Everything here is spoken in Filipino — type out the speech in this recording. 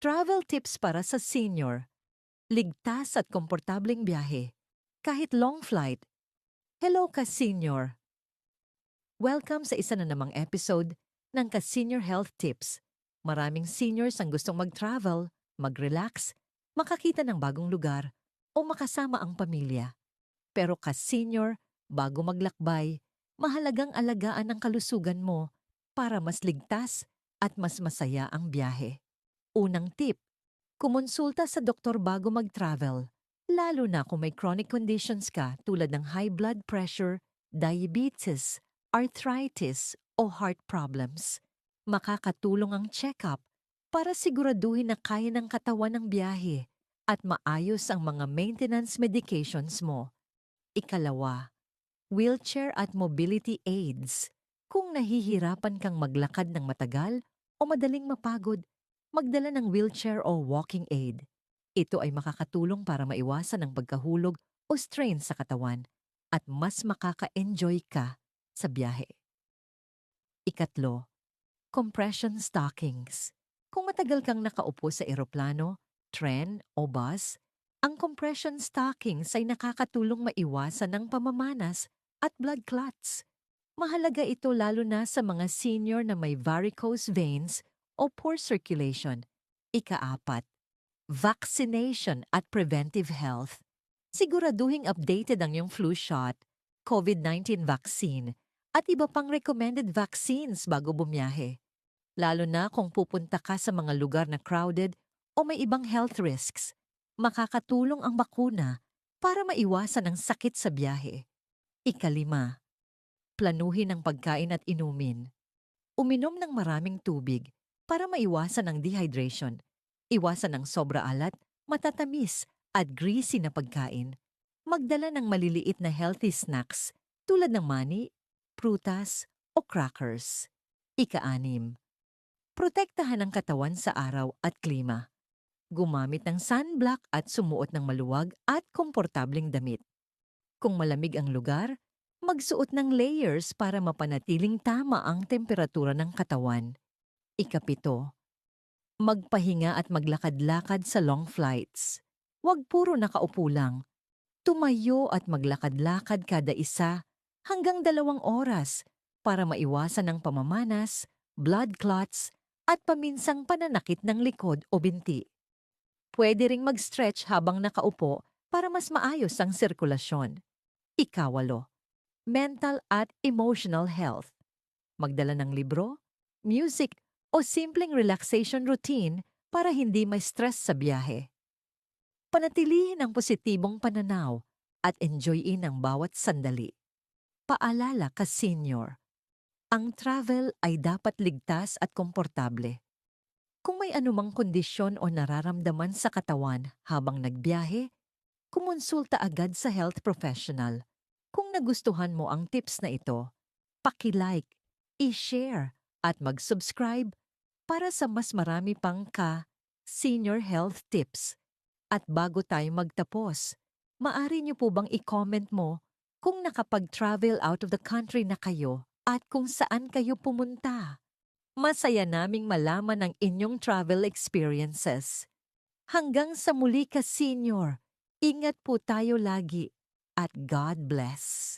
Travel tips para sa senior. Ligtas at komportableng biyahe. Kahit long flight. Hello ka-senior! Welcome sa isa na namang episode ng Ka-Senior Health Tips. Maraming seniors ang gustong mag-travel, mag-relax, makakita ng bagong lugar, o makasama ang pamilya. Pero ka-senior, bago maglakbay, mahalagang alagaan ang kalusugan mo para mas ligtas at mas masaya ang biyahe. Unang tip, kumonsulta sa doktor bago mag-travel, lalo na kung may chronic conditions ka tulad ng high blood pressure, diabetes, arthritis o heart problems. Makakatulong ang check-up para siguraduhin na kaya ng katawan ng biyahe at maayos ang mga maintenance medications mo. Ikalawa, wheelchair at mobility aids. Kung nahihirapan kang maglakad ng matagal o madaling mapagod, magdala ng wheelchair o walking aid. Ito ay makakatulong para maiwasan ang pagkahulog o strain sa katawan at mas makaka-enjoy ka sa biyahe. Ikatlo, compression stockings. Kung matagal kang nakaupo sa eroplano, tren o bus, ang compression stockings ay nakakatulong maiwasan ng pamamanas at blood clots. Mahalaga ito lalo na sa mga senior na may varicose veins o poor circulation. Ikaapat, vaccination at preventive health. Siguraduhing updated ang iyong flu shot, COVID-19 vaccine, at iba pang recommended vaccines bago bumiyahe. Lalo na kung pupunta ka sa mga lugar na crowded o may ibang health risks, makakatulong ang bakuna para maiwasan ang sakit sa biyahe. Ikalima, planuhin ang pagkain at inumin. Uminom ng maraming tubig para maiwasan ang dehydration. Iwasan ang sobra alat, matatamis at greasy na pagkain. Magdala ng maliliit na healthy snacks tulad ng mani, prutas o crackers. Ika-6, protektahan ang katawan sa araw at klima. Gumamit ng sunblock at sumuot ng maluwag at komportableng damit. Kung malamig ang lugar, magsuot ng layers para mapanatiling tama ang temperatura ng katawan. Ika-7, magpahinga at maglakad-lakad sa long flights. Huwag puro nakaupo lang. Tumayo at maglakad-lakad kada 1 hanggang 2 oras para maiwasan ang pamamanas, blood clots, at paminsang pananakit ng likod o binti. Pwede ring mag-stretch habang nakaupo para mas maayos ang sirkulasyon. Ika-8, mental at emotional health. Magdala ng libro, music, o simpleng relaxation routine para hindi may stress sa biyahe. Panatilihin ang positibong pananaw at enjoyin ang bawat sandali. Paalala ka-senior, ang travel ay dapat ligtas at komportable. Kung may anumang kondisyon o nararamdaman sa katawan habang nagbiyahe, kumonsulta agad sa health professional. Kung nagustuhan mo ang tips na ito, paki-like, i-share at mag-subscribe para sa mas marami pang senior health tips. At bago tayo magtapos, maaari niyo po bang i-comment mo kung nakapag-travel out of the country na kayo at kung saan kayo pumunta? Masaya naming malaman ang inyong travel experiences. Hanggang sa muli ka-senior, ingat po tayo lagi at God bless.